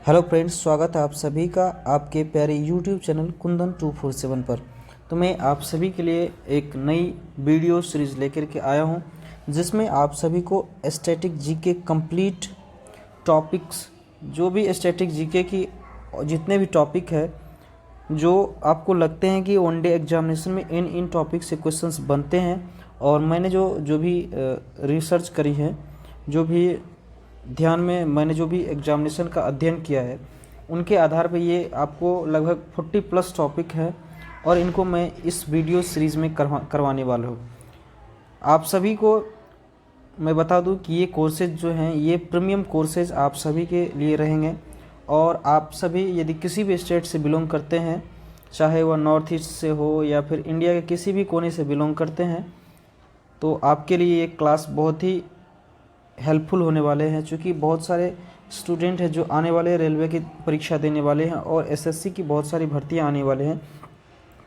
Hello friends, स्वागत है आप सभी का आपके प्यारे यूट्यूब चैनल कुंदन 247 पर। तो मैं आप सभी के लिए एक नई वीडियो सीरीज़ लेकर के आया हूं, जिसमें आप सभी को स्टैटिक जीके कंप्लीट टॉपिक्स, जो भी स्टैटिक जीके की जितने भी टॉपिक है जो आपको लगते हैं कि वनडे एग्जामिनेशन में इन टॉपिक से क्वेश्चंस बनते हैं, और मैंने जो भी रिसर्च करी है, जो भी ध्यान में मैंने जो भी एग्जामिनेशन का अध्ययन किया है, उनके आधार पर ये आपको लगभग 40+ टॉपिक है और इनको मैं इस वीडियो सीरीज़ में करवाने वाला हूँ। आप सभी को मैं बता दूं कि ये कोर्सेज जो हैं ये प्रीमियम कोर्सेज आप सभी के लिए रहेंगे, और आप सभी यदि किसी भी स्टेट से बिलोंग करते हैं, चाहे वह नॉर्थ ईस्ट से हो या फिर इंडिया के किसी भी कोने से बिलोंग करते हैं, तो आपके लिए ये क्लास बहुत ही हेल्पफुल होने वाले हैं। चूँकि बहुत सारे स्टूडेंट हैं जो आने वाले रेलवे की परीक्षा देने वाले हैं और एसएससी की बहुत सारी भर्तियां आने वाले हैं,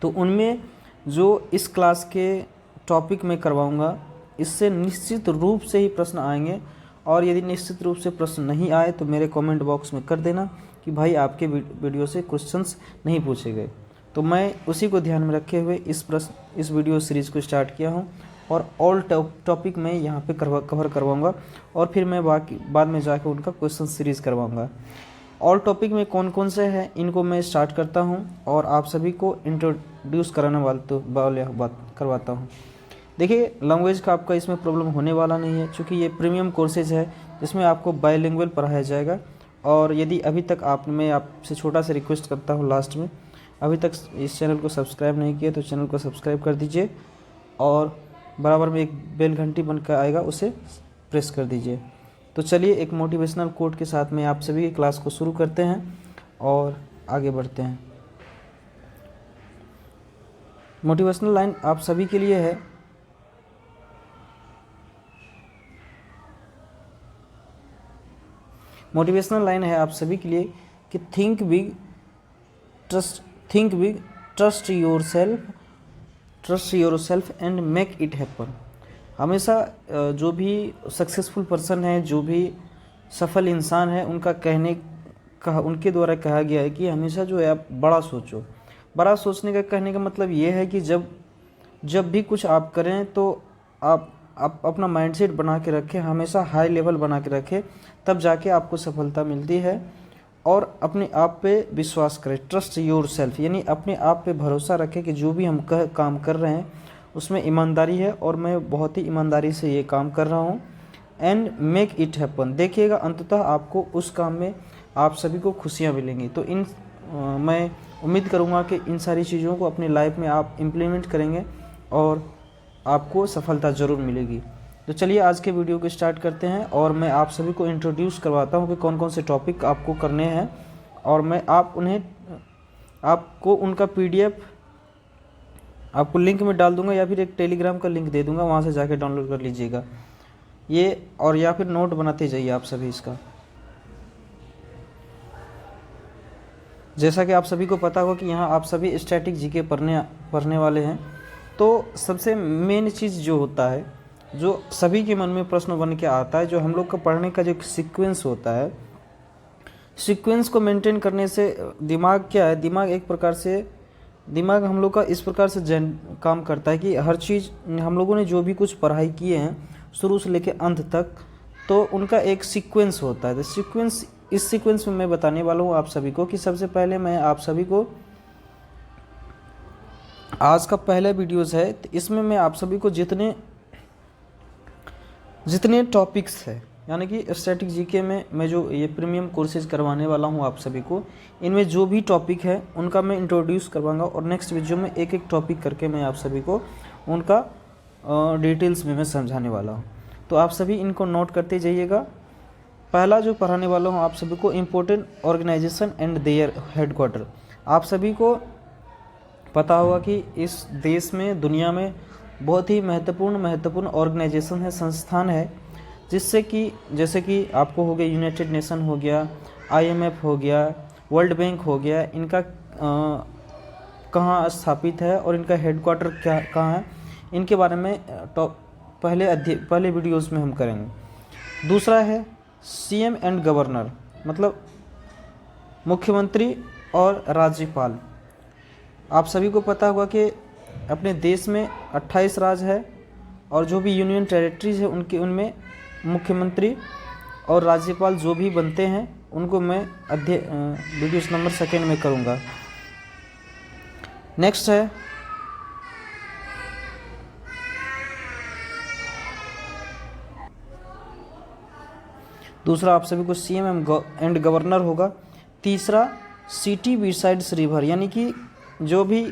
तो उनमें जो इस क्लास के टॉपिक में करवाऊंगा, इससे निश्चित रूप से ही प्रश्न आएंगे। और यदि निश्चित रूप से प्रश्न नहीं आए तो मेरे कमेंट बॉक्स में कर देना कि भाई आपके वीडियो से क्वेश्चंस नहीं पूछे गए। तो मैं उसी को ध्यान में रखे हुए इस वीडियो सीरीज़ को स्टार्ट किया हूँ, और ऑल टॉपिक मैं यहाँ पे कवर करवाऊँगा, और फिर मैं बाद में जाकर उनका क्वेश्चन सीरीज़ करवाऊँगा। ऑल टॉपिक में कौन कौन से हैं इनको मैं स्टार्ट करता हूँ और आप सभी को इंट्रोड्यूस कराने वाले बात करवाता हूँ। देखिए, लैंग्वेज का आपका इसमें प्रॉब्लम होने वाला नहीं है, क्योंकि ये प्रीमियम कोर्सेज है जिसमें आपको बायलिंगुअल पढ़ाया जाएगा। और यदि अभी तक मैं आपसे छोटा सा रिक्वेस्ट करता हूँ, लास्ट में अभी तक इस चैनल को सब्सक्राइब नहीं किया तो चैनल को सब्सक्राइब कर दीजिए, और बराबर में एक बेल घंटी बनकर आएगा, उसे प्रेस कर दीजिए। तो चलिए एक मोटिवेशनल कोट के साथ में आप सभी की क्लास को शुरू करते हैं और आगे बढ़ते हैं। मोटिवेशनल लाइन आप सभी के लिए है, मोटिवेशनल लाइन है आप सभी के लिए कि think big, trust yourself and make it happen. हमेशा जो भी सक्सेसफुल पर्सन है, जो भी सफल इंसान है, उनके द्वारा कहा गया है कि हमेशा जो है आप बड़ा सोचो। बड़ा सोचने का कहने का मतलब ये है कि जब भी कुछ आप करें तो आप अपना माइंडसेट बना के रखें, हमेशा हाई लेवल बना के रखें, तब जाके आपको सफलता मिलती है। और अपने आप पे विश्वास करें, ट्रस्ट योर सेल्फ, यानी अपने आप पे भरोसा रखें कि जो भी हम काम कर रहे हैं उसमें ईमानदारी है और मैं बहुत ही ईमानदारी से ये काम कर रहा हूँ। एंड मेक इट हैपन, देखिएगा अंततः आपको उस काम में आप सभी को खुशियाँ मिलेंगी। तो मैं उम्मीद करूँगा कि इन सारी चीज़ों को अपनी लाइफ में आप इम्प्लीमेंट करेंगे और आपको सफलता ज़रूर मिलेगी। तो चलिए आज के वीडियो को स्टार्ट करते हैं, और मैं आप सभी को इंट्रोड्यूस करवाता हूं कि कौन कौन से टॉपिक आपको करने हैं, और मैं आपको उनका PDF आपको लिंक में डाल दूंगा, या फिर एक टेलीग्राम का लिंक दे दूंगा, वहां से जाके डाउनलोड कर लीजिएगा ये, और या फिर नोट बनाते जाइए आप सभी इसका। जैसा कि आप सभी को पता होगा कि यहाँ आप सभी स्टैटिक जीके पढ़ने वाले हैं, तो सबसे मेन चीज़ जो होता है, जो सभी के मन में प्रश्न बन के आता है, जो हम लोग का पढ़ने का जो सीक्वेंस होता है, सीक्वेंस को मेंटेन करने से दिमाग क्या है, दिमाग हम लोग का इस प्रकार से काम करता है कि हर चीज़ हम लोगों ने जो भी कुछ पढ़ाई किए हैं शुरू से लेकर अंत तक, तो उनका एक सीक्वेंस होता है। तो इस सीक्वेंस में मैं बताने वाला हूँ आप सभी को कि सबसे पहले मैं आप सभी को, आज का पहला वीडियोज़ है, तो इसमें मैं आप सभी को जितने टॉपिक्स है, यानी कि स्टैटिक जीके में मैं जो ये प्रीमियम कोर्सेज करवाने वाला हूँ आप सभी को, इनमें जो भी टॉपिक है उनका मैं इंट्रोड्यूस करवाऊंगा, और नेक्स्ट वीडियो में एक एक टॉपिक करके मैं आप सभी को उनका डिटेल्स में मैं समझाने वाला हूँ। तो आप सभी इनको नोट करते जाइएगा। पहला जो पढ़ाने वाला हूँ आप सभी को, important organisation and their headquarter. आप सभी को पता होगा कि इस देश में, दुनिया में बहुत ही महत्वपूर्ण ऑर्गेनाइजेशन है, संस्थान है, जैसे कि आपको हो गया यूनाइटेड नेशन हो गया, IMF हो गया, वर्ल्ड बैंक हो गया, इनका कहाँ स्थापित है और इनका हेडक्वार्टर कहाँ है, इनके बारे में पहले वीडियोस में हम करेंगे। दूसरा है CM एंड गवर्नर, मतलब मुख्यमंत्री और राज्यपाल। आप सभी को पता होगा कि अपने देश में 28 राज्य है और जो भी यूनियन टेरिटरीज है उनमें मुख्यमंत्री और राज्यपाल जो भी बनते हैं उनको मैं वीडियो नंबर 2 में करूँगा। नेक्स्ट है दूसरा, आप सभी को सीएम एंड गवर्नर होगा। तीसरा, सिटी बिसाइड्स रिवर, यानी कि जो भी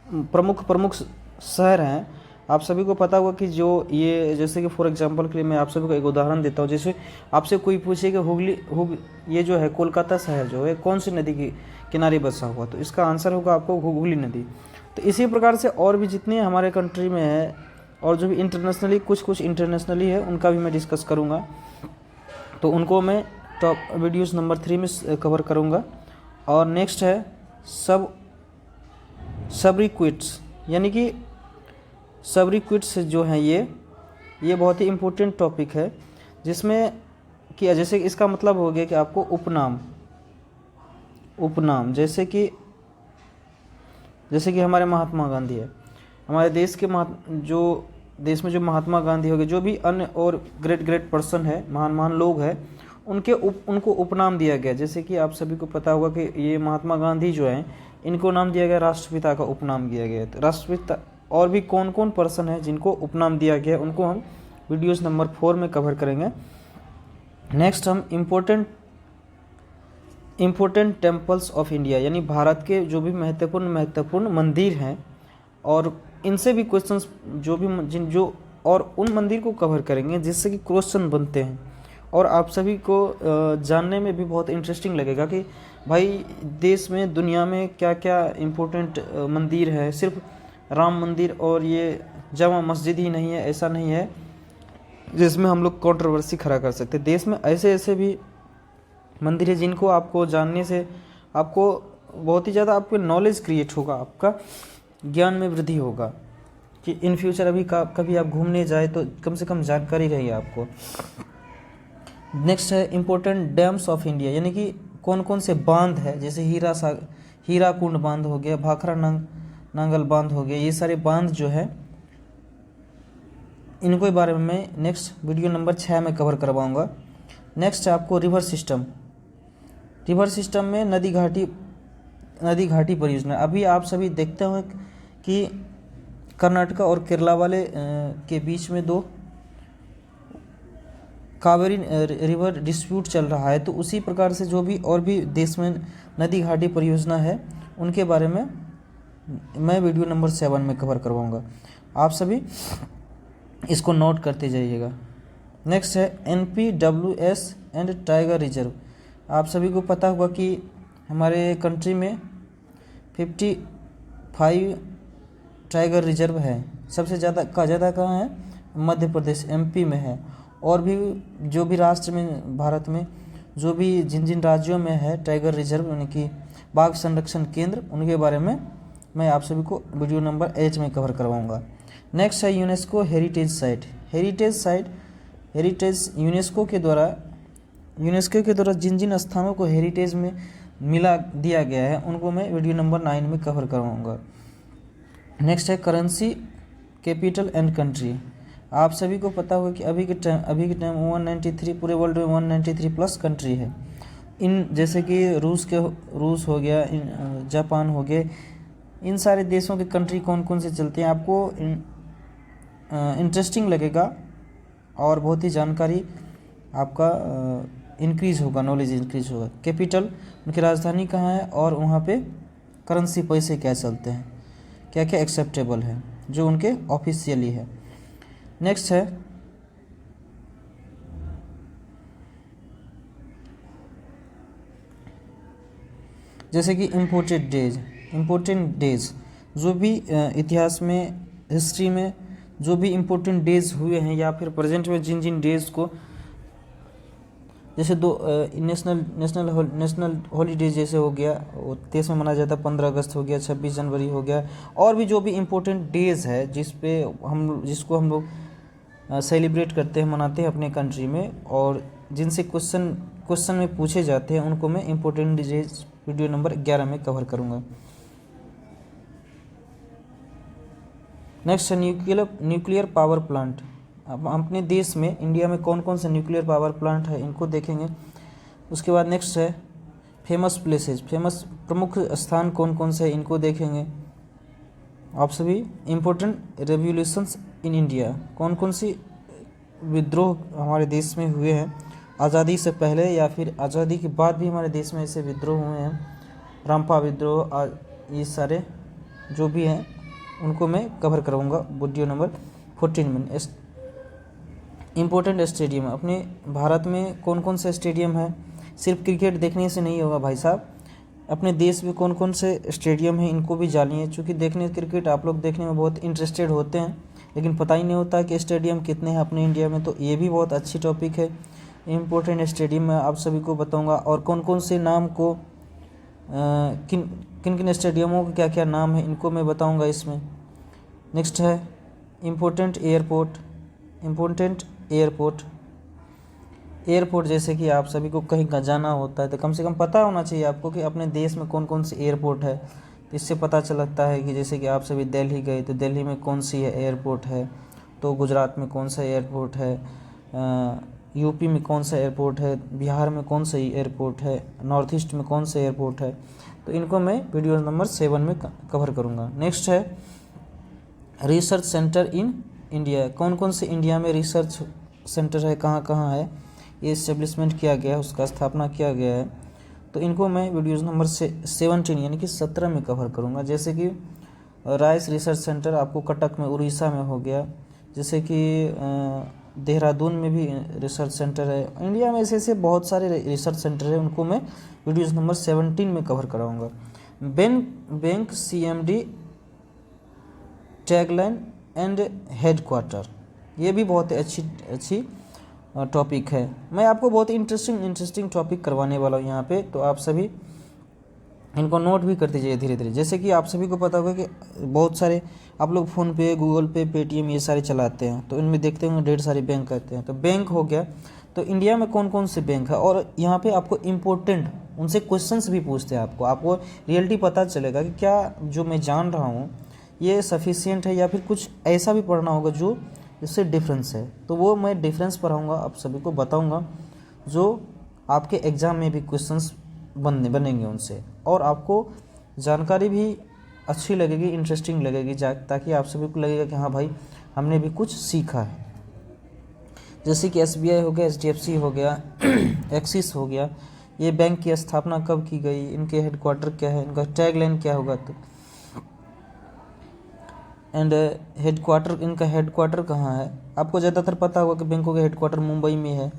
प्रमुख शहर हैं, आप सभी को पता होगा कि जो ये जैसे कि फॉर एग्जांपल के लिए मैं आप सभी को एक उदाहरण देता हूँ। जैसे आपसे कोई पूछे कि हुगली ये जो है कोलकाता शहर जो है कौन सी नदी के किनारे बसा हुआ, तो इसका आंसर होगा आपको हुगली नदी। तो इसी प्रकार से और भी जितने हमारे कंट्री में है और जो भी इंटरनेशनली कुछ इंटरनेशनली है उनका भी मैं डिस्कस करूँगा, तो उनको मैं टॉप वीडियोस नंबर 3 में कवर करूँगा। और नेक्स्ट है सबरीक्विट्स, यानी कि सबरीक्विट्स जो हैं ये बहुत ही इम्पोर्टेंट टॉपिक है, जिसमें कि जैसे इसका मतलब हो गया कि आपको उपनाम जैसे कि हमारे महात्मा गांधी है, हमारे देश के देश में जो महात्मा गांधी हो गए, जो भी अन्य और ग्रेट पर्सन है, महान लोग हैं, उनको उपनाम दिया गया। जैसे कि आप सभी को पता होगा कि ये महात्मा गांधी जो हैं इनको नाम दिया गया, राष्ट्रपिता का उपनाम दिया गया। तो राष्ट्रपिता और भी कौन कौन पर्सन है जिनको उपनाम दिया गया उनको हम वीडियोस नंबर 4 में कवर करेंगे। नेक्स्ट हम इम्पोर्टेंट टेम्पल्स ऑफ इंडिया, यानी भारत के जो भी महत्वपूर्ण मंदिर हैं और इनसे भी क्वेश्चंस और उन मंदिर को कवर करेंगे जिससे कि क्वेश्चन बनते हैं और आप सभी को जानने में भी बहुत इंटरेस्टिंग लगेगा कि भाई देश में दुनिया में क्या क्या इम्पोर्टेंट मंदिर है। सिर्फ राम मंदिर और ये जामा मस्जिद ही नहीं है, ऐसा नहीं है जिसमें हम लोग कंट्रोवर्सी खड़ा कर सकते। देश में ऐसे भी मंदिर है जिनको आपको जानने से आपको बहुत ही ज़्यादा आपको नॉलेज क्रिएट होगा, आपका ज्ञान में वृद्धि होगा कि इन फ्यूचर अभी कभी आप घूमने जाए तो कम से कम जानकारी रही आपको। नेक्स्ट है इम्पोर्टेंट डैम्स ऑफ इंडिया, यानी कि कौन कौन से बांध है, जैसे हीराकुंड बांध हो गया, भाखरा नांगल बांध हो गया, ये सारे बांध जो है इनको के बारे में मैं नेक्स्ट वीडियो नंबर 6 में कवर करवाऊंगा। नेक्स्ट है आपको रिवर सिस्टम में नदी घाटी परियोजना। अभी आप सभी देखते हो कि कर्नाटका और केरला वाले के बीच में 2 कावेरी रिवर डिस्प्यूट चल रहा है, तो उसी प्रकार से जो भी और भी देश में नदी घाटी परियोजना है उनके बारे में मैं वीडियो नंबर 7 में कवर करवाऊंगा। आप सभी इसको नोट करते जाइएगा। नेक्स्ट है NPWS एंड टाइगर रिजर्व। आप सभी को पता होगा कि हमारे कंट्री में 55 टाइगर रिजर्व है। सबसे ज़्यादा कहाँ है? मध्य प्रदेश MP में है। और भी जो भी राष्ट्र में भारत में जो भी जिन राज्यों में है टाइगर रिजर्व यानी कि बाघ संरक्षण केंद्र, उनके बारे में मैं आप सभी को वीडियो नंबर 8 में कवर करवाऊंगा। नेक्स्ट है यूनेस्को हेरिटेज साइट। यूनेस्को के द्वारा जिन स्थानों को हेरिटेज में दिया गया है उनको मैं वीडियो नंबर 9 में कवर करवाऊंगा। नेक्स्ट है करेंसी, कैपिटल एंड कंट्री। आप सभी को पता होगा कि अभी के टाइम 193 पूरे वर्ल्ड में 193 प्लस कंट्री है। इन जैसे कि रूस हो गया, जापान हो गए, इन सारे देशों के कंट्री कौन कौन से चलते हैं आपको इंटरेस्टिंग लगेगा और बहुत ही जानकारी आपका इंक्रीज होगा, नॉलेज इंक्रीज होगा। कैपिटल, उनकी राजधानी कहाँ है और वहाँ पे करेंसी पैसे क्या चलते हैं, क्या क्या एक्सेप्टेबल है जो उनके ऑफिशियली है। नेक्स्ट है जैसे कि इम्पोर्टेंट डेज जो भी इतिहास में, हिस्ट्री में जो भी इम्पोर्टेंट डेज हुए हैं या फिर प्रेजेंट में जिन डेज को जैसे नेशनल हॉलीडेज जैसे हो गया वो देश में मनाया जाता है, 15 अगस्त हो गया, 26 जनवरी हो गया, और भी जो भी इम्पोर्टेंट डेज है जिसको हम लोग सेलिब्रेट करते हैं, मनाते हैं अपने कंट्री में, और जिनसे क्वेश्चन में पूछे जाते हैं उनको मैं इम्पोर्टेंट डिजीज वीडियो नंबर 11 में कवर करूँगा। नेक्स्ट है न्यूक्लियर पावर प्लांट। अब अपने देश में इंडिया में कौन कौन से न्यूक्लियर पावर प्लांट है इनको देखेंगे। उसके बाद नेक्स्ट है फेमस प्लेसेस, फेमस प्रमुख स्थान कौन कौन से हैं इनको देखेंगे। आप सभी इम्पोर्टेंट रेवोल्यूशंस इन इंडिया, कौन कौन सी विद्रोह हमारे देश में हुए हैं आज़ादी से पहले या फिर आज़ादी के बाद भी हमारे देश में ऐसे विद्रोह हुए हैं, रामपा विद्रोह, ये सारे जो भी हैं उनको मैं कवर करूँगा वीडियो नंबर 14 में। इम्पोर्टेंट स्टेडियम, अपने भारत में कौन कौन से स्टेडियम है, सिर्फ क्रिकेट देखने से नहीं होगा भाई साहब, अपने देश में कौन कौन से स्टेडियम हैं इनको भी जानिए। चूँकि देखने क्रिकेट आप लोग देखने में बहुत इंटरेस्टेड होते हैं लेकिन पता ही नहीं होता कि स्टेडियम कितने हैं अपने इंडिया में, तो ये भी बहुत अच्छी टॉपिक है। इम्पोर्टेंट स्टेडियम मैं आप सभी को बताऊंगा और कौन कौन से नाम को किन किन स्टेडियमों के क्या क्या नाम है इनको मैं बताऊंगा इसमें। नेक्स्ट है इम्पोर्टेंट एयरपोर्ट, एयरपोर्ट जैसे कि आप सभी को कहीं का जाना होता है तो कम से कम पता होना चाहिए आपको कि अपने देश में कौन कौन से एयरपोर्ट है। तो इससे पता चलता है कि जैसे कि आप सभी दिल्ली गए तो दिल्ली में कौन सी है एयरपोर्ट है, तो गुजरात में कौन सा एयरपोर्ट है, यूपी में कौन सा एयरपोर्ट है, बिहार में कौन सा एयरपोर्ट है, नॉर्थ ईस्ट में कौन सा एयरपोर्ट है, तो इनको मैं वीडियो नंबर 7 में कवर करूँगा। नेक्स्ट है रिसर्च सेंटर इन इंडिया, कौन कौन से इंडिया में रिसर्च सेंटर है, कहाँ कहाँ है, ये इस्टेब्लिशमेंट किया गया है, उसका स्थापना किया गया है, तो इनको मैं वीडियोज़ नंबर 17 यानी कि 17 में कवर करूँगा। जैसे कि राइस रिसर्च सेंटर आपको कटक में उड़ीसा में हो गया, जैसे कि देहरादून में भी रिसर्च सेंटर है। इंडिया में ऐसे बहुत सारे रिसर्च सेंटर है, उनको मैं वीडियोज़ नंबर 17 में कवर कराऊँगा। Bank CMD tagline and headquarter, ये भी बहुत अच्छी टॉपिक है। मैं आपको बहुत इंटरेस्टिंग टॉपिक करवाने वाला हूँ यहाँ पे, तो आप सभी इनको नोट भी करते जाइए धीरे धीरे। जैसे कि आप सभी को पता होगा कि बहुत सारे आप लोग फ़ोन पे, गूगल पे, पेटीएम ये सारे चलाते हैं, तो इनमें देखते होंगे ढेर सारे बैंक आते हैं। तो बैंक हो गया, तो इंडिया में कौन कौन से बैंक है और यहाँ पे आपको इम्पोर्टेंट उनसे क्वेश्चंस भी पूछते हैं। आपको रियलिटी पता चलेगा कि क्या जो मैं जान रहा हूँ ये सफिशिएंट है या फिर कुछ ऐसा भी पढ़ना होगा जो इससे डिफरेंस है, तो वो मैं डिफरेंस पढ़ाऊँगा, आप सभी को बताऊँगा जो आपके एग्ज़ाम में भी क्वेश्चंस बनेंगे उनसे, और आपको जानकारी भी अच्छी लगेगी, इंटरेस्टिंग लगेगी, ताकि आप सभी को लगेगा कि हाँ भाई हमने भी कुछ सीखा है। जैसे कि SBI हो गया, HDFC हो गया, एक्सिस हो गया, ये बैंक की स्थापना कब की गई, इनके हेडक्वार्टर क्या है, इनका टैगलाइन क्या होगा, तो एंड इनका हेडक्वार्टर कहाँ है। आपको ज़्यादातर पता होगा कि बैंकों का हेडक्वार्टर मुंबई में है,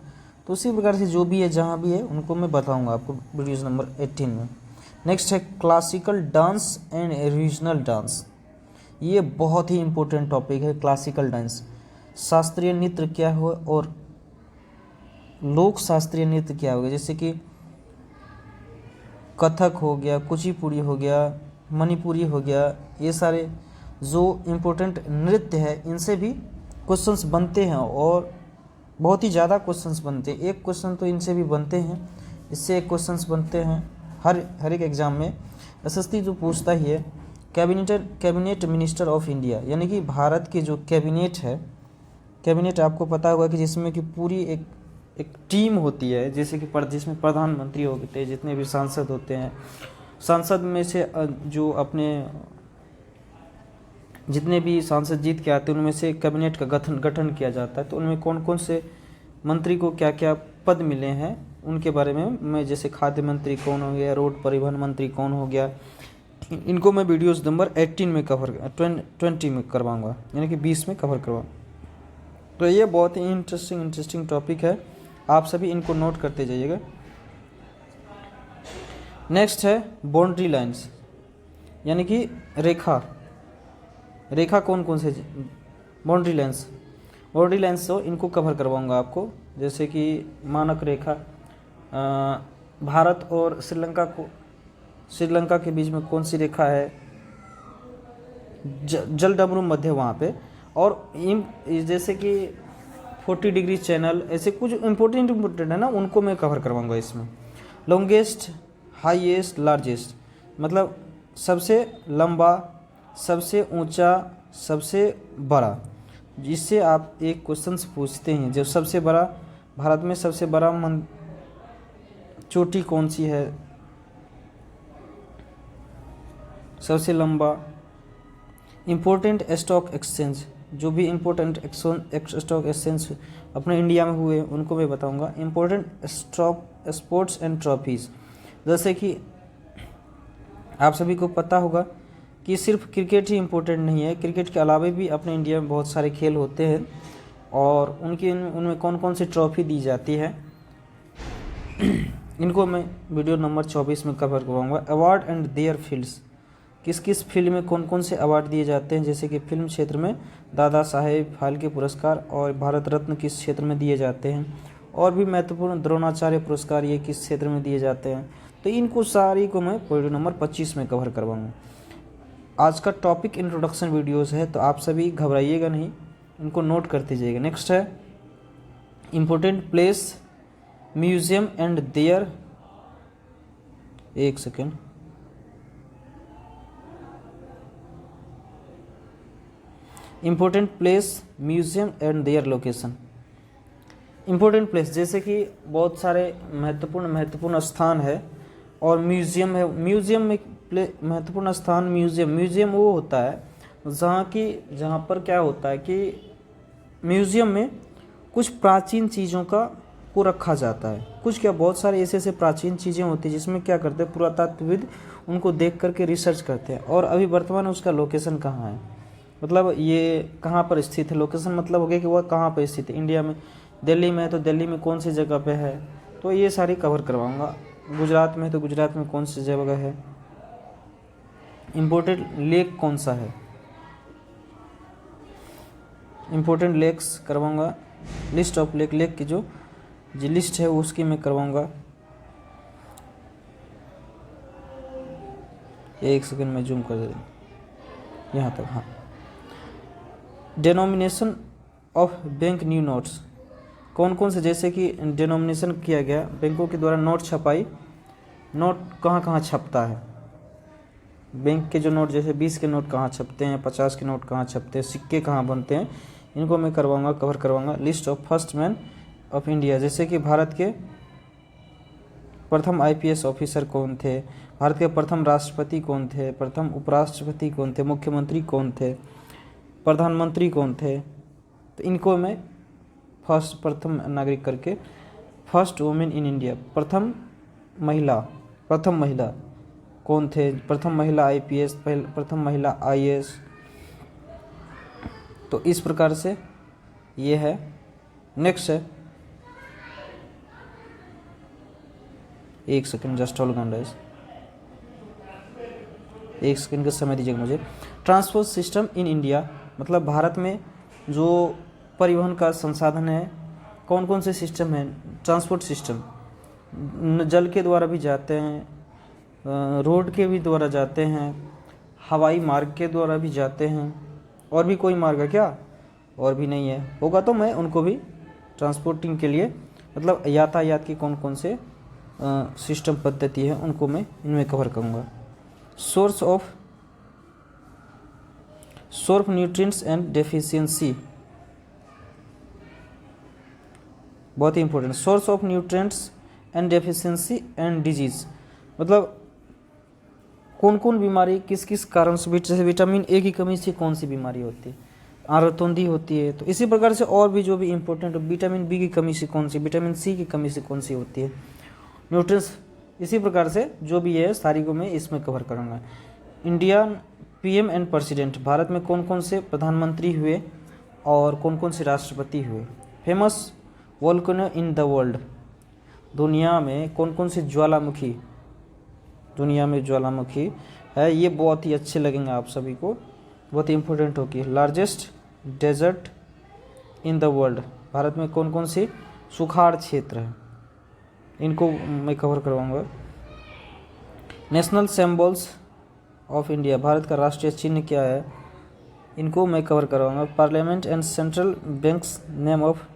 तो उसी प्रकार से जो भी है जहाँ भी है उनको मैं बताऊंगा आपको वीडियोज़ नंबर 18 में। नेक्स्ट है classical dance and regional dance, ये बहुत ही इम्पोर्टेंट टॉपिक है। क्लासिकल डांस शास्त्रीय नृत्य क्या हो और लोक शास्त्रीय नृत्य क्या हो गया, जैसे कि कथक हो गया, कुचिपुड़ी हो गया, मणिपुरी हो गया, ये सारे जो इम्पोर्टेंट नृत्य है इनसे भी क्वेश्चंस बनते हैं और बहुत ही ज़्यादा क्वेश्चंस बनते हैं। एक क्वेश्चन तो इनसे भी बनते हैं, इससे एक क्वेश्चंस बनते हैं हर एक एग्ज़ाम में। SST जो पूछता ही है कैबिनेट मिनिस्टर ऑफ इंडिया, यानी कि भारत की जो कैबिनेट है, कैबिनेट आपको पता होगा कि जिसमें कि पूरी एक टीम होती है, जैसे कि जिसमें प्रधानमंत्री होते हैं, जितने भी सांसद होते हैं, सांसद में से जो अपने जितने भी सांसद जीत के आते हैं उनमें से कैबिनेट का गठन किया जाता है। तो उनमें कौन कौन से मंत्री को क्या क्या पद मिले हैं उनके बारे में मैं, जैसे खाद्य मंत्री कौन हो गया, रोड परिवहन मंत्री कौन हो गया, इनको मैं वीडियोज़ नंबर 18 में 20 में करवाऊँगा, यानी कि 20 में कवर करवाऊँगा। तो ये बहुत ही इंटरेस्टिंग टॉपिक है, आप सभी इनको नोट करते जाइएगा। नेक्स्ट है बाउंड्री लाइन्स, यानी कि रेखा कौन कौन से बाउंड्री लाइन्स तो इनको कवर करवाऊंगा आपको। जैसे कि मानक रेखा, भारत और श्रीलंका के बीच में कौन सी रेखा है, जलडमरू मध्य वहाँ पे, और जैसे कि 40 डिग्री चैनल, ऐसे कुछ इम्पोर्टेंट है ना, उनको मैं कवर करवाऊंगा इसमें। लॉन्गेस्ट, हाईएस्ट, लार्जेस्ट, मतलब सबसे लंबा, सबसे ऊंचा, सबसे बड़ा। जिससे आप एक क्वेश्चन पूछते हैं, जो सबसे बड़ा, भारत में सबसे बड़ा चोटी कौन सी है, सबसे लंबा। इम्पोर्टेंट स्टॉक एक्सचेंज, जो भी इम्पोर्टेंट स्टॉक एक्सचेंज अपने इंडिया में हुए उनको मैं बताऊंगा। इम्पोर्टेंट स्पोर्ट्स एंड ट्रॉफीज़, जैसे कि आप सभी को पता होगा कि सिर्फ क्रिकेट ही इम्पोर्टेंट नहीं है, क्रिकेट के अलावा भी अपने इंडिया में बहुत सारे खेल होते हैं और उनमें कौन कौन सी ट्रॉफी दी जाती है, इनको मैं वीडियो नंबर 24 में कवर करवाऊंगा। अवार्ड एंड देयर फील्ड्स, किस किस फील्ड में कौन कौन से अवार्ड दिए जाते हैं, जैसे कि फिल्म क्षेत्र में दादा साहेब फाल्के पुरस्कार और भारत रत्न किस क्षेत्र में दिए जाते हैं, और भी महत्वपूर्ण द्रोणाचार्य पुरस्कार ये किस क्षेत्र में दिए जाते हैं। तो इनको सारी को मैं वीडियो नंबर 25 में कवर करवाऊंगा। आज का टॉपिक इंट्रोडक्शन वीडियोस है, तो आप सभी घबराइएगा नहीं, इनको नोट करते जाइएगा। नेक्स्ट है important place, museum and their, एक second, important place, museum and their location. Important place जैसे कि बहुत सारे महत्वपूर्ण स्थान है, और म्यूजियम है। म्यूजियम में महत्वपूर्ण स्थान म्यूजियम वो होता है जहाँ पर क्या होता है कि म्यूजियम में कुछ प्राचीन चीज़ों को रखा जाता है। कुछ क्या, बहुत सारे ऐसे प्राचीन चीज़ें होती हैं जिसमें क्या करते हैं, पुरातत्वविद उनको देख करके रिसर्च करते हैं, और अभी वर्तमान में उसका लोकेशन कहाँ है, मतलब ये कहाँ पर स्थित है। लोकेशन मतलब हो गया कि वह कहाँ पर स्थित है। इंडिया में दिल्ली में है तो दिल्ली में कौन सी जगह पे है, तो ये सारी कवर करवाऊंगा। गुजरात में है तो गुजरात में कौन सी जगह है। इम्पोर्टेंट लेक कौन सा है, इम्पोर्टेंट लेक्स करवाऊंगा। लिस्ट ऑफ लेक की जो लिस्ट है उसकी मैं करवाऊंगा। एक सेकंड में जूम कर दे यहाँ तक। हाँ, denomination of bank new notes, कौन कौन से, जैसे कि डेनोमिनेशन किया गया, बैंकों के द्वारा नोट छपाई, नोट कहाँ कहाँ छपता है, बैंक के जो नोट, जैसे 20 के नोट कहाँ छपते हैं, 50 के नोट कहाँ छपते हैं, सिक्के कहाँ बनते हैं, इनको मैं करवाऊंगा, कवर करवाऊंगा। List of first man of India, जैसे कि भारत के प्रथम IPS ऑफिसर कौन थे, भारत के प्रथम राष्ट्रपति कौन थे, प्रथम उपराष्ट्रपति कौन थे, मुख्यमंत्री कौन थे, प्रधानमंत्री कौन थे, तो इनको मैं प्रथम नागरिक करके, फर्स्ट वुमेन इन इंडिया, प्रथम महिला कौन थे, प्रथम महिला IPS, प्रथम महिला IAS। तो इस प्रकार से ये है। नेक्स्ट है, एक second just hold on guys, एक सेकंड का समय दीजिएगा मुझे। ट्रांसपोर्ट सिस्टम इन इंडिया, मतलब भारत में जो परिवहन का संसाधन है, कौन कौन से सिस्टम है। ट्रांसपोर्ट सिस्टम, जल के द्वारा भी जाते हैं, रोड के भी द्वारा जाते हैं, हवाई मार्ग के द्वारा भी जाते हैं, और भी कोई मार्ग है क्या, और भी नहीं है, होगा तो मैं उनको भी ट्रांसपोर्टिंग के लिए, मतलब यातायात की कौन कौन से सिस्टम पद्धति है उनको मैं इनमें कवर करूँगा। Source of nutrients and deficiency, बहुत ही important. Source of nutrients and deficiency and disease, मतलब कौन कौन बीमारी किस किस कारण से, जैसे विटामिन A की कमी से कौन सी बीमारी होती है, आंतोंदी होती है। तो इसी प्रकार से और भी जो भी इम्पोर्टेंट, विटामिन B की कमी से कौन सी, विटामिन C की कमी से कौन सी होती है, न्यूट्रिएंट्स, इसी प्रकार से जो भी है सारी को मैं इसमें कवर करूँगा। Indian PM and president, Bharat में कौन कौन से प्रधानमंत्री हुए और कौन कौन से राष्ट्रपति हुए। Famous volcano in the world, दुनिया में कौन कौन सी ज्वालामुखी, दुनिया में ज्वालामुखी है, ये बहुत ही अच्छे लगेंगे आप सभी को, बहुत ही इंपॉर्टेंट होगी। Largest desert in the world, Bharat में कौन कौन सी सुखाड़ क्षेत्र है, इनको मैं कवर करवाऊंगा। National symbols of India, Bharat का राष्ट्रीय चिन्ह क्या है, इनको मैं कवर करवाऊंगा। Parliament and central banks name of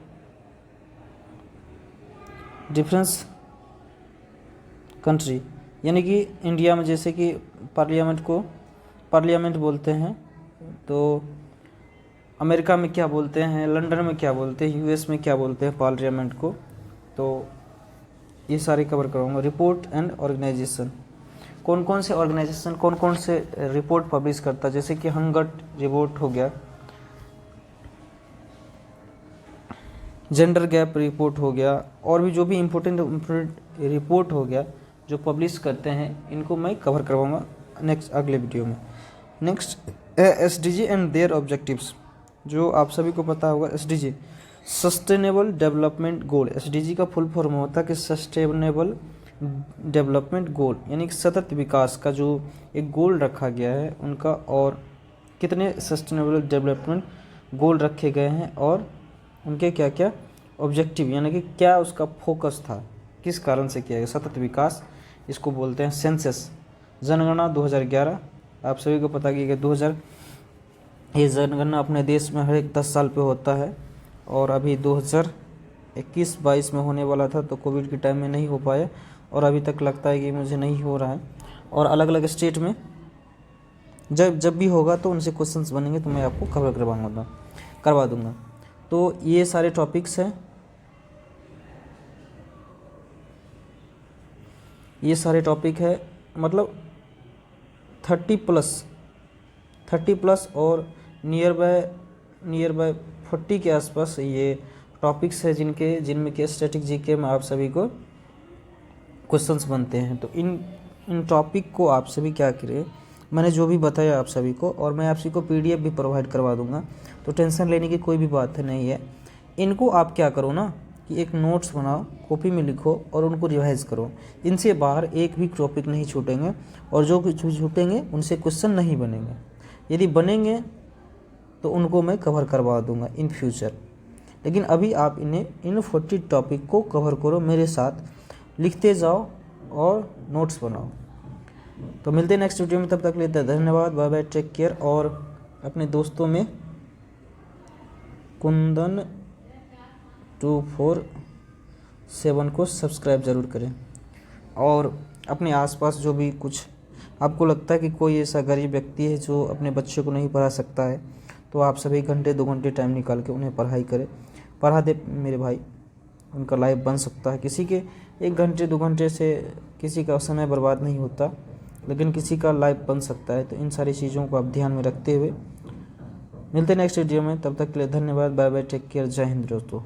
difference country, यानी कि इंडिया में जैसे कि पार्लियामेंट को पार्लियामेंट बोलते हैं, तो अमेरिका में क्या बोलते हैं, लंदन में क्या बोलते हैं, यूएस में क्या बोलते हैं पार्लियामेंट को। तो ये सारे कवर कराऊंगा। रिपोर्ट एंड ऑर्गेनाइजेशन, कौन कौन से ऑर्गेनाइजेशन कौन कौन से रिपोर्ट पब्लिश करता है, जैसे कि हंगट रिपोर्ट हो गया, जेंडर गैप रिपोर्ट हो गया, और भी जो भी इम्पोर्टेंट रिपोर्ट हो गया जो पब्लिश करते हैं, इनको मैं कवर करवाऊंगा नेक्स्ट अगले वीडियो में। Next SDG and their objectives, जो आप सभी को पता होगा SDG sustainable development goal. SDG का फुल फॉर्म होता है कि सस्टेनेबल डेवलपमेंट गोल, यानी कि सतत विकास का जो एक गोल रखा गया है उनका, और कितने सस्टेनेबल डेवलपमेंट गोल रखे गए हैं और उनके क्या क्या ऑब्जेक्टिव, यानी कि क्या उसका फोकस था, किस कारण से किया गया। सतत विकास इसको बोलते हैं। सेंसस जनगणना 2011, आप सभी को पता कि 2000 ये जनगणना अपने देश में हर एक 10 साल पे होता है, और अभी 2021-22 में होने वाला था, तो कोविड के टाइम में नहीं हो पाया, और अभी तक लगता है कि मुझे नहीं हो रहा है। और अलग अलग स्टेट में जब भी होगा तो उनसे क्वेश्चंस बनेंगे, तो मैं आपको कवर करवा दूंगा। तो ये सारे टॉपिक्स हैं, ये सारे टॉपिक है, मतलब 30 प्लस और नियर बाय 40 के आसपास ये टॉपिक्स है जिनमें के स्टैटिक जीके में आप सभी को क्वेश्चंस बनते हैं। तो इन टॉपिक को आप सभी क्या करें, मैंने जो भी बताया आप सभी को, और मैं आप सभी को पीडीएफ भी प्रोवाइड करवा दूंगा, तो टेंशन लेने की कोई भी बात नहीं है। इनको आप क्या करो ना कि एक नोट्स बनाओ, कॉपी में लिखो और उनको रिवाइज करो। इनसे बाहर एक भी टॉपिक नहीं छूटेंगे, और जो कुछ भी छूटेंगे उनसे क्वेश्चन नहीं बनेंगे। यदि बनेंगे तो उनको मैं कवर करवा दूंगा इन फ्यूचर, लेकिन अभी आप इन 40 टॉपिक को कवर करो मेरे साथ, लिखते जाओ और नोट्स बनाओ। तो मिलते हैं नेक्स्ट वीडियो में, तब तक के लिए धन्यवाद, बाय बाय, टेक केयर। और अपने दोस्तों में कुंदन 247 को सब्सक्राइब ज़रूर करें, और अपने आसपास जो भी कुछ आपको लगता है कि कोई ऐसा गरीब व्यक्ति है जो अपने बच्चे को नहीं पढ़ा सकता है, तो आप सभी घंटे 2 घंटे टाइम निकाल के उन्हें पढ़ा दे मेरे भाई, उनका लाइफ बन सकता है। किसी के 1 घंटे 2 घंटे से किसी का समय बर्बाद नहीं होता, लेकिन किसी का लाइफ बन सकता है। तो इन सारी चीज़ों को आप ध्यान में रखते हुए मिलते हैं नेक्स्ट वीडियो में, तब तक के लिए धन्यवाद, बाय बाय, टेक केयर, जय हिंद दोस्तों।